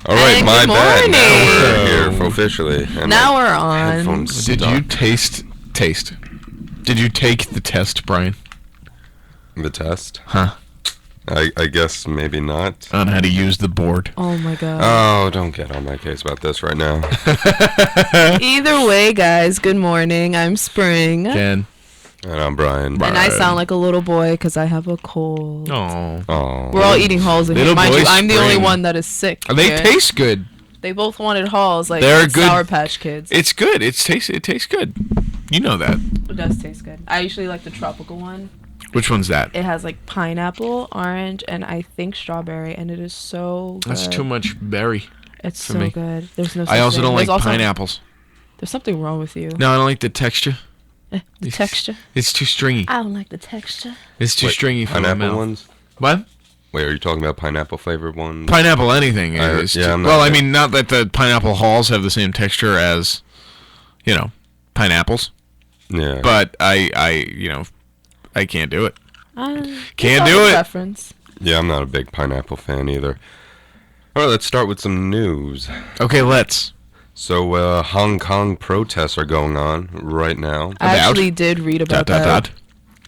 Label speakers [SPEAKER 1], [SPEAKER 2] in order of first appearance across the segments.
[SPEAKER 1] All right,
[SPEAKER 2] And
[SPEAKER 1] my
[SPEAKER 2] good
[SPEAKER 1] bad. Now we're
[SPEAKER 2] morning.
[SPEAKER 1] here officially. And
[SPEAKER 2] Now
[SPEAKER 1] my
[SPEAKER 2] we're on.
[SPEAKER 1] headphones
[SPEAKER 3] Did
[SPEAKER 1] stuck.
[SPEAKER 3] you taste? Did you take the test, Brian?
[SPEAKER 1] The test?
[SPEAKER 3] Huh?
[SPEAKER 1] I guess maybe not.
[SPEAKER 3] On how to use the board.
[SPEAKER 2] Oh my god.
[SPEAKER 1] Oh, don't get on my case about this right now.
[SPEAKER 2] Either way, guys, good morning. I'm Spring.
[SPEAKER 3] Ken.
[SPEAKER 1] And I'm Brian.
[SPEAKER 2] And I sound like a little boy because I have a cold.
[SPEAKER 3] Oh.
[SPEAKER 1] Oh.
[SPEAKER 2] We're all eating halls in here.
[SPEAKER 3] Little
[SPEAKER 2] Mind you,
[SPEAKER 3] boy
[SPEAKER 2] I'm the only
[SPEAKER 3] Spring.
[SPEAKER 2] one that is sick.
[SPEAKER 3] They
[SPEAKER 2] here.
[SPEAKER 3] taste good.
[SPEAKER 2] They both wanted halls like
[SPEAKER 3] They're good.
[SPEAKER 2] Sour Patch Kids.
[SPEAKER 3] It's good. It tastes good. You know that.
[SPEAKER 2] It does taste good. I usually like the tropical one.
[SPEAKER 3] Which one's that?
[SPEAKER 2] It has like pineapple, orange, and I think strawberry, and it is so good.
[SPEAKER 3] That's too much berry.
[SPEAKER 2] It's
[SPEAKER 3] for
[SPEAKER 2] so
[SPEAKER 3] me.
[SPEAKER 2] good. There's no.
[SPEAKER 3] I
[SPEAKER 2] such
[SPEAKER 3] also
[SPEAKER 2] thing.
[SPEAKER 3] don't like
[SPEAKER 2] There's also-
[SPEAKER 3] pineapples.
[SPEAKER 2] There's something wrong with you.
[SPEAKER 3] No, I don't like the texture.
[SPEAKER 2] The texture.
[SPEAKER 3] It's too stringy.
[SPEAKER 2] I don't like the texture.
[SPEAKER 3] It's too
[SPEAKER 1] Wait,
[SPEAKER 3] stringy for my
[SPEAKER 1] pineapple
[SPEAKER 3] mouth.
[SPEAKER 1] ones?
[SPEAKER 3] What?
[SPEAKER 1] Wait, are you talking about pineapple flavored ones?
[SPEAKER 3] Pineapple anything. Is
[SPEAKER 1] yeah,
[SPEAKER 3] too-
[SPEAKER 1] I'm not
[SPEAKER 3] well, I
[SPEAKER 1] big.
[SPEAKER 3] mean, not that the pineapple halls have the same texture as, pineapples,
[SPEAKER 1] Yeah.
[SPEAKER 3] but I can't do it.
[SPEAKER 2] It's
[SPEAKER 3] Can't
[SPEAKER 2] all
[SPEAKER 3] do
[SPEAKER 2] a
[SPEAKER 3] it.
[SPEAKER 2] Preference.
[SPEAKER 1] Yeah, I'm not a big pineapple fan either. All right, let's start with some news.
[SPEAKER 3] Okay, let's.
[SPEAKER 1] So, Hong Kong protests are going on right now.
[SPEAKER 2] I
[SPEAKER 3] About?
[SPEAKER 2] actually did read about that.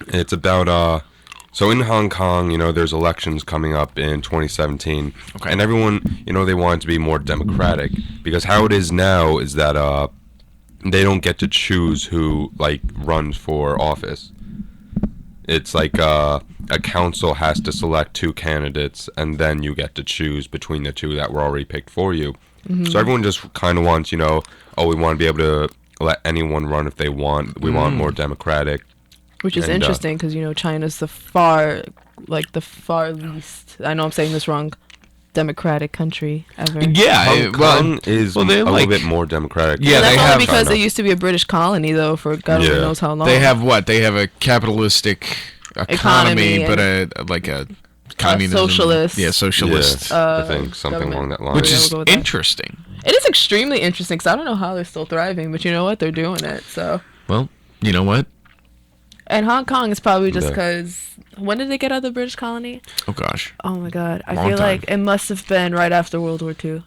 [SPEAKER 1] It's about so in Hong Kong, there's elections coming up in 2017.
[SPEAKER 3] Okay.
[SPEAKER 1] And everyone, they want it to be more democratic, because how it is now is that they don't get to choose who runs for office. It's like a council has to select two candidates, and then you get to choose between the two that were already picked for you. So everyone just kind of wants, we want to be able to let anyone run if they want. We want more democratic.
[SPEAKER 2] Which is
[SPEAKER 1] And,
[SPEAKER 2] interesting because China's the far least. I know I'm saying this wrong. Democratic country ever.
[SPEAKER 3] Yeah,
[SPEAKER 1] Hong Kong is
[SPEAKER 3] well, they
[SPEAKER 1] a
[SPEAKER 3] like-
[SPEAKER 1] little bit more democratic.
[SPEAKER 3] Yeah,
[SPEAKER 2] And
[SPEAKER 3] they
[SPEAKER 2] that's
[SPEAKER 3] have
[SPEAKER 2] only because
[SPEAKER 1] China.
[SPEAKER 2] they used to be a British colony though for God only
[SPEAKER 1] Yeah.
[SPEAKER 2] knows how long.
[SPEAKER 3] They have what? They have a capitalistic economy,
[SPEAKER 2] Economy
[SPEAKER 3] but a communism.
[SPEAKER 2] socialist.
[SPEAKER 3] Yeah, socialist.
[SPEAKER 1] I think something
[SPEAKER 2] government.
[SPEAKER 1] along that line.
[SPEAKER 3] Which
[SPEAKER 2] Yeah,
[SPEAKER 3] is
[SPEAKER 2] we'll go with that.
[SPEAKER 3] interesting.
[SPEAKER 2] It is extremely interesting because I don't know how they're still thriving, but you know what? They're doing it. So.
[SPEAKER 3] Well, you know what?
[SPEAKER 2] And Hong Kong is probably just
[SPEAKER 1] Yeah.
[SPEAKER 2] because when did they get out of the British colony?
[SPEAKER 3] Oh gosh.
[SPEAKER 2] Oh my God, I
[SPEAKER 3] Long
[SPEAKER 2] feel
[SPEAKER 3] time.
[SPEAKER 2] like it must have been right after World War II.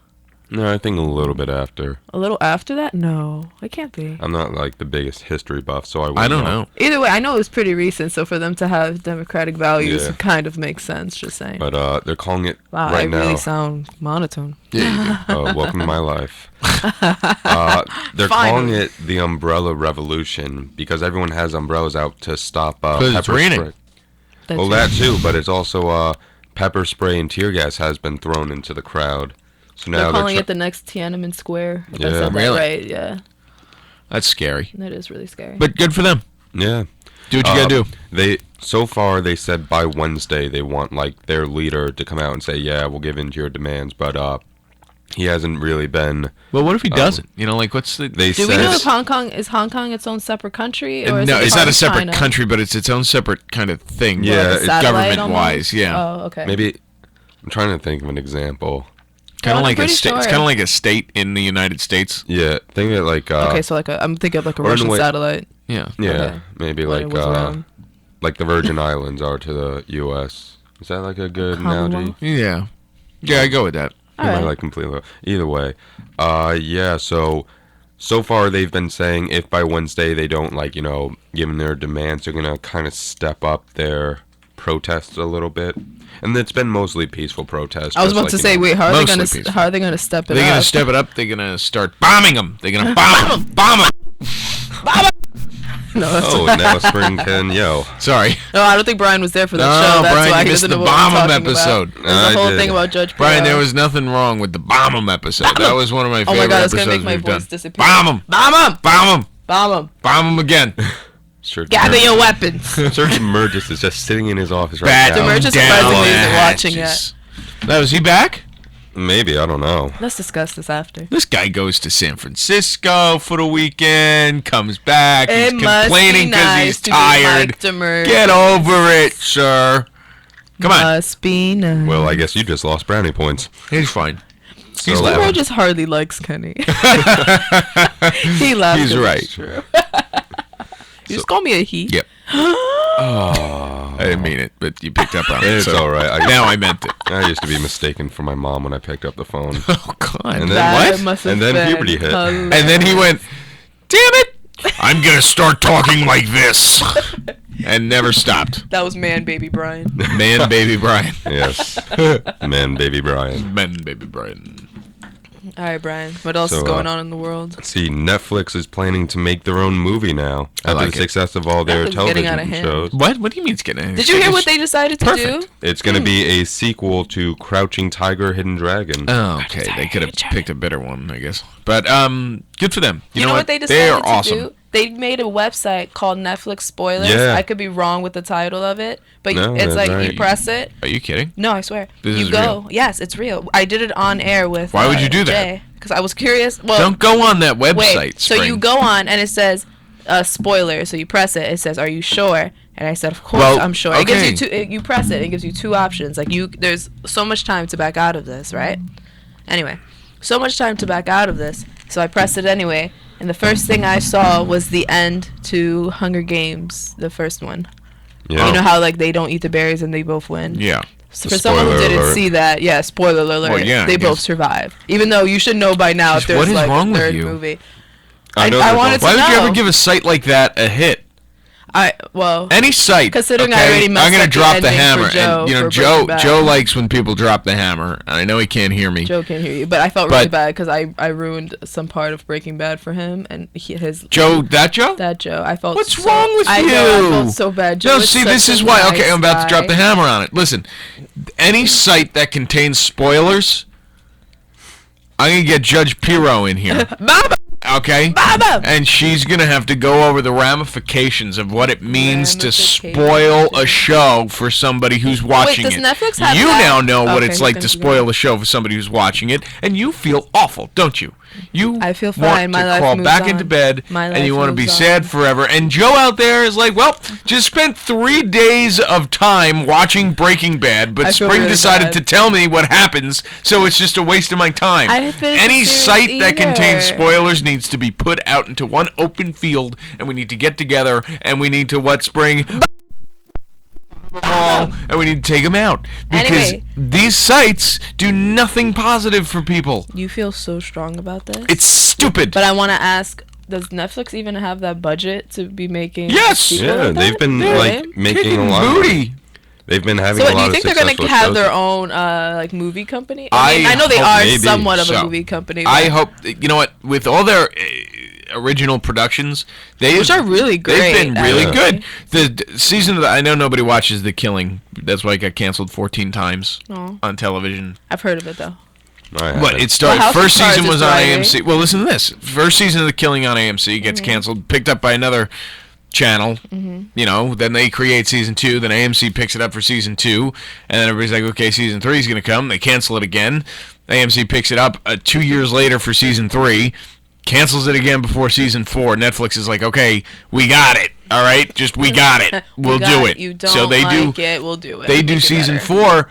[SPEAKER 1] No, I think a little bit after.
[SPEAKER 2] A little after that? No, it can't be.
[SPEAKER 1] I'm not the biggest history buff, so I wouldn't
[SPEAKER 3] I don't know.
[SPEAKER 2] Either way, I know it was pretty recent, so for them to have democratic values
[SPEAKER 1] Yeah.
[SPEAKER 2] kind of makes sense. Just saying.
[SPEAKER 1] But they're calling it
[SPEAKER 2] Wow,
[SPEAKER 1] right
[SPEAKER 2] I
[SPEAKER 1] now.
[SPEAKER 2] really sound monotone.
[SPEAKER 3] Yeah, you do.
[SPEAKER 1] Welcome to my life. They're calling
[SPEAKER 2] Finally.
[SPEAKER 1] it the Umbrella Revolution because everyone has umbrellas out to stop
[SPEAKER 3] 'Cause it's
[SPEAKER 1] pepper
[SPEAKER 3] raining.
[SPEAKER 1] spray.
[SPEAKER 2] That's
[SPEAKER 1] Well,
[SPEAKER 2] it.
[SPEAKER 1] that too, but it's also pepper spray and tear gas has been thrown into the crowd. So now
[SPEAKER 2] They're calling
[SPEAKER 1] try-
[SPEAKER 2] it the next Tiananmen Square. If I
[SPEAKER 1] Yeah.
[SPEAKER 2] said that
[SPEAKER 3] Really?
[SPEAKER 2] right, yeah.
[SPEAKER 3] That's scary.
[SPEAKER 2] That is really scary.
[SPEAKER 3] But good for them.
[SPEAKER 1] Yeah.
[SPEAKER 3] Do what you gotta do.
[SPEAKER 1] So far they said by Wednesday they want their leader to come out and say, yeah, we'll give in to your demands, but he hasn't really been.
[SPEAKER 3] Well, what if he doesn't? What's the?
[SPEAKER 1] They
[SPEAKER 2] Do
[SPEAKER 1] said
[SPEAKER 2] we know if Hong Kong is its own separate country, or is
[SPEAKER 3] No,
[SPEAKER 2] it
[SPEAKER 3] it's
[SPEAKER 2] part
[SPEAKER 3] not a
[SPEAKER 2] of
[SPEAKER 3] separate
[SPEAKER 2] China?
[SPEAKER 3] country, but it's its own separate kind of thing.
[SPEAKER 1] Yeah,
[SPEAKER 2] Like a
[SPEAKER 1] it's
[SPEAKER 2] satellite
[SPEAKER 3] government-wise,
[SPEAKER 2] almost?
[SPEAKER 3] yeah.
[SPEAKER 2] Oh, okay.
[SPEAKER 1] maybe. I'm trying to think of an example.
[SPEAKER 3] Kind
[SPEAKER 2] Well,
[SPEAKER 3] of
[SPEAKER 2] I'm
[SPEAKER 3] like a
[SPEAKER 2] pretty
[SPEAKER 3] state. It's
[SPEAKER 2] sure.
[SPEAKER 3] kind of like a state in the United States.
[SPEAKER 1] Yeah, think of it
[SPEAKER 2] Okay, so I'm thinking of like a
[SPEAKER 1] or in a
[SPEAKER 2] Russian
[SPEAKER 1] way-
[SPEAKER 2] satellite.
[SPEAKER 3] Yeah.
[SPEAKER 1] yeah,
[SPEAKER 2] okay.
[SPEAKER 1] maybe
[SPEAKER 2] when it was around.
[SPEAKER 1] like the Virgin Islands are to the U.S. Is that a good analogy?
[SPEAKER 2] Commonwealth?
[SPEAKER 3] Yeah. Yeah, I go with that.
[SPEAKER 2] All
[SPEAKER 1] Am I
[SPEAKER 2] right.
[SPEAKER 1] completely? Either way, yeah. So far they've been saying if by Wednesday they don't give them their demands, they're gonna kind of step up their protests a little bit, and it's been mostly peaceful protests.
[SPEAKER 2] I was
[SPEAKER 1] just
[SPEAKER 2] about to say, wait, how are they
[SPEAKER 3] Mostly peaceful.
[SPEAKER 2] step it
[SPEAKER 3] They're gonna
[SPEAKER 2] up?
[SPEAKER 3] step it up. They're gonna start bombing them. They're gonna bomb them. Bomb them.
[SPEAKER 2] No, that's
[SPEAKER 1] Oh, now Spring can yo.
[SPEAKER 3] Sorry,
[SPEAKER 2] no, I don't think Brian was there for that
[SPEAKER 3] No,
[SPEAKER 2] show. That's
[SPEAKER 3] Brian,
[SPEAKER 2] why
[SPEAKER 3] you
[SPEAKER 2] he
[SPEAKER 3] missed
[SPEAKER 2] doesn't
[SPEAKER 3] the
[SPEAKER 2] know what we're
[SPEAKER 3] bomb 'em
[SPEAKER 2] talking
[SPEAKER 3] episode.
[SPEAKER 2] About. There's a
[SPEAKER 1] I
[SPEAKER 2] whole
[SPEAKER 1] did.
[SPEAKER 2] thing about Judge
[SPEAKER 3] Brian.
[SPEAKER 2] PR.
[SPEAKER 3] There was nothing wrong with the bomb 'em episode. That was one of my
[SPEAKER 2] Oh
[SPEAKER 3] favorite
[SPEAKER 2] my God, it's
[SPEAKER 3] episodes
[SPEAKER 2] gonna make my
[SPEAKER 3] we've done.
[SPEAKER 2] voice disappear.
[SPEAKER 3] Bomb them.
[SPEAKER 2] Bomb 'em!
[SPEAKER 3] Bomb them.
[SPEAKER 2] Bomb 'em!
[SPEAKER 3] Bomb them again.
[SPEAKER 1] Sure.
[SPEAKER 2] Gather your weapons.
[SPEAKER 1] Serge Mergis is just sitting in his office right
[SPEAKER 3] Bat
[SPEAKER 1] now.
[SPEAKER 2] Demergis
[SPEAKER 3] down
[SPEAKER 2] surprisingly isn't
[SPEAKER 3] the
[SPEAKER 2] watching
[SPEAKER 3] hatches. Now, is he back?
[SPEAKER 1] Maybe, I don't know.
[SPEAKER 2] Let's discuss this after.
[SPEAKER 3] This guy goes to San Francisco for the weekend, comes back, he's
[SPEAKER 2] It must
[SPEAKER 3] complaining
[SPEAKER 2] be
[SPEAKER 3] because
[SPEAKER 2] nice
[SPEAKER 3] he's
[SPEAKER 2] to
[SPEAKER 3] tired.
[SPEAKER 2] Be Mike Demergis.
[SPEAKER 3] Get over it, sir. Come on.
[SPEAKER 2] Must be nice.
[SPEAKER 1] Well, I guess you just lost brownie points.
[SPEAKER 3] He's fine. He's
[SPEAKER 1] So,
[SPEAKER 3] laughing.
[SPEAKER 2] Demergis hardly likes Kenny. He laughs.
[SPEAKER 3] He's
[SPEAKER 2] 'cause
[SPEAKER 3] right.
[SPEAKER 2] it's true. You just call me a he.
[SPEAKER 3] Yep.
[SPEAKER 1] Oh.
[SPEAKER 3] It didn't mean it, but you picked up on it.
[SPEAKER 1] It's
[SPEAKER 3] so
[SPEAKER 1] all right.
[SPEAKER 3] Now I meant it.
[SPEAKER 1] I used to be mistaken for my mom when I picked up the phone.
[SPEAKER 3] Oh God!
[SPEAKER 1] And then
[SPEAKER 2] That
[SPEAKER 1] what?
[SPEAKER 2] must have
[SPEAKER 1] And then
[SPEAKER 2] been
[SPEAKER 1] puberty hit.
[SPEAKER 2] hilarious.
[SPEAKER 3] And then he went, "Damn it! I'm gonna start talking like this," and never stopped.
[SPEAKER 2] That was man, baby Brian.
[SPEAKER 3] Man, baby Brian.
[SPEAKER 1] Yes. Man, baby Brian.
[SPEAKER 3] Man, baby Brian.
[SPEAKER 2] All right, Brian. What else
[SPEAKER 1] So,
[SPEAKER 2] is going on in the world?
[SPEAKER 1] See, Netflix is planning to make their own movie now
[SPEAKER 3] I
[SPEAKER 1] after
[SPEAKER 3] like
[SPEAKER 1] the
[SPEAKER 3] it.
[SPEAKER 1] success of all their
[SPEAKER 2] Netflix is getting out of
[SPEAKER 1] television
[SPEAKER 2] hand.
[SPEAKER 1] shows.
[SPEAKER 3] What? What do you mean it's getting?
[SPEAKER 2] Did you hear what they decided to do?
[SPEAKER 3] Perfect.
[SPEAKER 1] It's going to be a sequel to Crouching Tiger, Hidden Dragon.
[SPEAKER 3] Oh, okay. They could have picked a better one, I guess. But good for them.
[SPEAKER 2] You know what they
[SPEAKER 3] They
[SPEAKER 2] decided
[SPEAKER 3] are
[SPEAKER 2] to
[SPEAKER 3] awesome.
[SPEAKER 2] do? They made a website called Netflix Spoilers.
[SPEAKER 1] Yeah.
[SPEAKER 2] I could be wrong with the title of it, but
[SPEAKER 1] No,
[SPEAKER 2] it's
[SPEAKER 1] that's
[SPEAKER 2] like
[SPEAKER 1] right.
[SPEAKER 2] you press it.
[SPEAKER 3] Are you kidding?
[SPEAKER 2] No, I swear.
[SPEAKER 3] This
[SPEAKER 2] you
[SPEAKER 3] is
[SPEAKER 2] go.
[SPEAKER 3] real.
[SPEAKER 2] Yes, it's real. I did it on air with.
[SPEAKER 3] Why would you do that?
[SPEAKER 2] Because I was curious. Well,
[SPEAKER 3] Don't go on that website.
[SPEAKER 2] wait. So
[SPEAKER 3] Spring.
[SPEAKER 2] you go on and it says spoiler. So you press it. It says, "Are you sure?" And I said, "Of course,
[SPEAKER 3] Well,
[SPEAKER 2] I'm sure." It gives
[SPEAKER 3] okay.
[SPEAKER 2] you two. You press it. It gives you two options. Like there's so much time to back out of this, right? Anyway, so much time to back out of this. So I pressed it anyway. And the first thing I saw was the end to Hunger Games, the first one.
[SPEAKER 1] Yeah.
[SPEAKER 2] You know how like they don't eat the berries and they both win.
[SPEAKER 3] Yeah.
[SPEAKER 2] So for someone who
[SPEAKER 1] Spoiler
[SPEAKER 2] didn't
[SPEAKER 1] alert.
[SPEAKER 2] see that, yeah, spoiler alert.
[SPEAKER 3] Well, yeah,
[SPEAKER 2] they
[SPEAKER 3] I
[SPEAKER 2] both
[SPEAKER 3] guess.
[SPEAKER 2] survive. Even though you should know by now if
[SPEAKER 3] Jeez,
[SPEAKER 2] there's
[SPEAKER 3] what is
[SPEAKER 2] like
[SPEAKER 3] wrong
[SPEAKER 2] a
[SPEAKER 3] with
[SPEAKER 2] third
[SPEAKER 3] you?
[SPEAKER 2] movie.
[SPEAKER 1] I know
[SPEAKER 2] I
[SPEAKER 1] they're
[SPEAKER 2] wanted
[SPEAKER 1] both-
[SPEAKER 2] to
[SPEAKER 3] Why would you
[SPEAKER 2] know.
[SPEAKER 3] ever give a site like that a hit?
[SPEAKER 2] Well,
[SPEAKER 3] Any site.
[SPEAKER 2] Considering I
[SPEAKER 3] okay?
[SPEAKER 2] already messed
[SPEAKER 3] I'm gonna
[SPEAKER 2] up the
[SPEAKER 3] drop the
[SPEAKER 2] ending for
[SPEAKER 3] hammer,
[SPEAKER 2] Joe
[SPEAKER 3] and you know
[SPEAKER 2] for
[SPEAKER 3] Joe.
[SPEAKER 2] Breaking Bad.
[SPEAKER 3] Joe likes when people drop the hammer, and I know he can't hear me.
[SPEAKER 2] Joe can't hear you, but I felt
[SPEAKER 3] But-
[SPEAKER 2] really bad because I ruined some part of Breaking Bad for him and his
[SPEAKER 3] Joe, that Joe?
[SPEAKER 2] that Joe. I felt
[SPEAKER 3] What's
[SPEAKER 2] so,
[SPEAKER 3] wrong with
[SPEAKER 2] I
[SPEAKER 3] you?
[SPEAKER 2] know, I felt so bad. Joe
[SPEAKER 3] No,
[SPEAKER 2] is
[SPEAKER 3] see,
[SPEAKER 2] such
[SPEAKER 3] this
[SPEAKER 2] a
[SPEAKER 3] is why. Okay,
[SPEAKER 2] nice
[SPEAKER 3] I'm about to drop the
[SPEAKER 2] guy.
[SPEAKER 3] hammer on it. Listen, any site that contains spoilers, I'm gonna get Judge Pirro in here.
[SPEAKER 2] Mama,
[SPEAKER 3] Okay?
[SPEAKER 2] Mama.
[SPEAKER 3] And she's gonna have to go over the ramifications of what it means to
[SPEAKER 2] Ramifications.
[SPEAKER 3] spoil a show for somebody who's watching
[SPEAKER 2] does
[SPEAKER 3] it.
[SPEAKER 2] Netflix have
[SPEAKER 3] you
[SPEAKER 2] that?
[SPEAKER 3] now know what
[SPEAKER 2] Okay,
[SPEAKER 3] it's
[SPEAKER 2] he's
[SPEAKER 3] like
[SPEAKER 2] gonna
[SPEAKER 3] to
[SPEAKER 2] keep
[SPEAKER 3] spoil
[SPEAKER 2] going.
[SPEAKER 3] a show for somebody who's watching it, and you feel awful, don't you? You
[SPEAKER 2] I feel
[SPEAKER 3] want
[SPEAKER 2] fine. My
[SPEAKER 3] to
[SPEAKER 2] life
[SPEAKER 3] crawl
[SPEAKER 2] moves
[SPEAKER 3] back
[SPEAKER 2] on.
[SPEAKER 3] into bed,
[SPEAKER 2] My
[SPEAKER 3] and you
[SPEAKER 2] life
[SPEAKER 3] want to be
[SPEAKER 2] moves
[SPEAKER 3] sad
[SPEAKER 2] on.
[SPEAKER 3] forever. And Joe out there is like, well, just spent 3 days of time watching Breaking Bad, but
[SPEAKER 2] I feel
[SPEAKER 3] Spring
[SPEAKER 2] really
[SPEAKER 3] decided
[SPEAKER 2] bad.
[SPEAKER 3] to tell me what happens, so it's just a waste of my time.
[SPEAKER 2] I didn't finish
[SPEAKER 3] Any
[SPEAKER 2] the series
[SPEAKER 3] site that contains
[SPEAKER 2] either.
[SPEAKER 3] spoilers needs to be put out into one open field, and we need to get together, and we need to Spring? And we need to take them out because
[SPEAKER 2] Anyway.
[SPEAKER 3] these sites do nothing positive for people.
[SPEAKER 2] You feel so strong about this.
[SPEAKER 3] It's stupid.
[SPEAKER 2] But I want to ask, does Netflix even have that budget to be making? a
[SPEAKER 3] Yes!
[SPEAKER 2] sequel
[SPEAKER 1] Yeah,
[SPEAKER 2] like
[SPEAKER 1] they've
[SPEAKER 2] that?
[SPEAKER 1] been
[SPEAKER 2] Yeah.
[SPEAKER 1] like making
[SPEAKER 3] Kicking
[SPEAKER 1] a lot. Of,
[SPEAKER 3] booty.
[SPEAKER 1] they've been having
[SPEAKER 2] So
[SPEAKER 1] a
[SPEAKER 2] do
[SPEAKER 1] lot
[SPEAKER 2] you
[SPEAKER 1] of
[SPEAKER 2] think they're gonna
[SPEAKER 1] successful
[SPEAKER 2] have
[SPEAKER 1] shows.
[SPEAKER 2] their own like movie company?
[SPEAKER 3] I
[SPEAKER 2] I know they
[SPEAKER 3] hope
[SPEAKER 2] are
[SPEAKER 1] maybe.
[SPEAKER 2] somewhat of a
[SPEAKER 3] So,
[SPEAKER 2] movie company.
[SPEAKER 3] I
[SPEAKER 2] but-
[SPEAKER 3] hope you know what with all their original productions,
[SPEAKER 2] which are really great.
[SPEAKER 3] They've been really
[SPEAKER 2] actually.
[SPEAKER 3] good. The season of I know nobody watches The Killing. That's why it got canceled 14 times
[SPEAKER 2] Aw.
[SPEAKER 3] on television.
[SPEAKER 2] I've heard of it though.
[SPEAKER 1] I
[SPEAKER 3] But
[SPEAKER 1] haven't.
[SPEAKER 3] it started.
[SPEAKER 2] Well, House of
[SPEAKER 3] First
[SPEAKER 2] Cards
[SPEAKER 3] season
[SPEAKER 2] is
[SPEAKER 3] was on
[SPEAKER 2] thriving.
[SPEAKER 3] AMC. Well, listen to this. First season of The Killing on AMC gets canceled, picked up by another channel. You know, then they create season 2. Then AMC picks it up for season 2, and then everybody's like, okay, season 3 is going to come. They cancel it again. AMC picks it up 2 years later for season 3. Cancels it again before season 4. Netflix is like, okay, we got it. All right, just we got it. We'll do it.
[SPEAKER 2] You don't
[SPEAKER 3] So they
[SPEAKER 2] like
[SPEAKER 3] do.
[SPEAKER 2] it, we'll do it.
[SPEAKER 3] They do
[SPEAKER 2] Make it
[SPEAKER 3] season
[SPEAKER 2] better.
[SPEAKER 3] 4,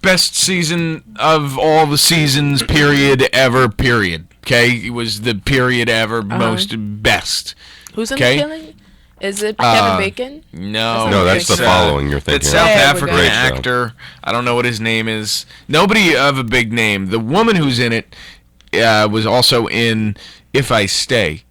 [SPEAKER 3] best season of all the seasons, period, ever, period. Okay? It was the period ever, most best.
[SPEAKER 2] Who's in
[SPEAKER 3] Okay.
[SPEAKER 2] the killing? Is it Kevin Bacon?
[SPEAKER 3] No.
[SPEAKER 1] No, that's the
[SPEAKER 3] it's,
[SPEAKER 1] following you're
[SPEAKER 3] That
[SPEAKER 1] thinking
[SPEAKER 3] South
[SPEAKER 2] of. Yeah,
[SPEAKER 3] African
[SPEAKER 1] Great show.
[SPEAKER 3] actor. I don't know what his name is. Nobody of a big name. The woman who's in it was also in If I Stay.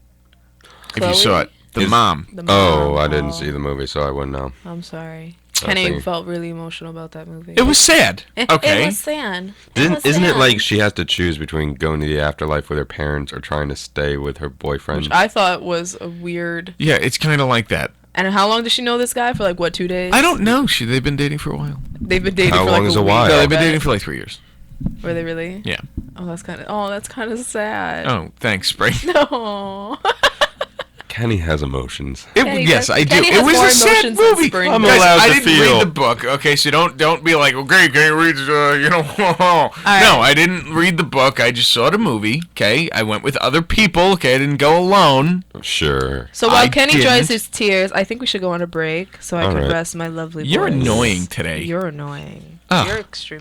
[SPEAKER 3] If you
[SPEAKER 2] Chloe?
[SPEAKER 3] saw it. The mom.
[SPEAKER 2] The
[SPEAKER 1] Oh,
[SPEAKER 2] mom.
[SPEAKER 1] I didn't
[SPEAKER 2] Oh,
[SPEAKER 1] see the movie, so I wouldn't know.
[SPEAKER 2] I'm sorry.
[SPEAKER 1] I
[SPEAKER 2] Kenny
[SPEAKER 1] think-
[SPEAKER 2] felt really emotional about that movie.
[SPEAKER 3] It was sad. Okay.
[SPEAKER 2] It was sad.
[SPEAKER 1] Isn't it like she has to choose between going to the afterlife with her parents or trying to stay with her boyfriend?
[SPEAKER 2] I thought was a weird.
[SPEAKER 3] Yeah, it's kind of like that.
[SPEAKER 2] And how long does she know this guy for? Like what, 2 days?
[SPEAKER 3] I don't know. They've been dating for a while.
[SPEAKER 2] They've been dating
[SPEAKER 1] How
[SPEAKER 2] for
[SPEAKER 1] long
[SPEAKER 2] like
[SPEAKER 1] is
[SPEAKER 2] a
[SPEAKER 1] a
[SPEAKER 2] week.
[SPEAKER 1] while?
[SPEAKER 3] No, they've been
[SPEAKER 2] But-
[SPEAKER 3] dating for like 3 years.
[SPEAKER 2] Were they really?
[SPEAKER 3] Yeah.
[SPEAKER 2] Oh, that's kind of sad.
[SPEAKER 3] Oh, thanks, Spring.
[SPEAKER 2] No.
[SPEAKER 1] Kenny has emotions.
[SPEAKER 2] Kenny
[SPEAKER 3] Yes,
[SPEAKER 2] does-
[SPEAKER 3] I do.
[SPEAKER 2] Kenny
[SPEAKER 3] It
[SPEAKER 2] has
[SPEAKER 3] was
[SPEAKER 2] more
[SPEAKER 3] a sad
[SPEAKER 2] emotions than
[SPEAKER 3] movie.
[SPEAKER 2] Spring
[SPEAKER 1] I'm
[SPEAKER 2] does.
[SPEAKER 3] Guys,
[SPEAKER 1] allowed
[SPEAKER 3] I
[SPEAKER 1] to
[SPEAKER 3] didn't
[SPEAKER 1] feel.
[SPEAKER 3] read the book. Okay, so don't be like, okay, can you read? No, I didn't read the book. I just saw the movie. Okay, I went with other people. Okay, I didn't go alone.
[SPEAKER 1] Sure.
[SPEAKER 2] So while
[SPEAKER 3] I
[SPEAKER 2] Kenny
[SPEAKER 3] didn't.
[SPEAKER 2] dries his tears, I think we should go on a break so I
[SPEAKER 1] All
[SPEAKER 2] can
[SPEAKER 1] right.
[SPEAKER 2] rest my lovely
[SPEAKER 3] You're
[SPEAKER 2] voice.
[SPEAKER 3] annoying today.
[SPEAKER 2] You're annoying.
[SPEAKER 3] Ugh.
[SPEAKER 2] You're extremely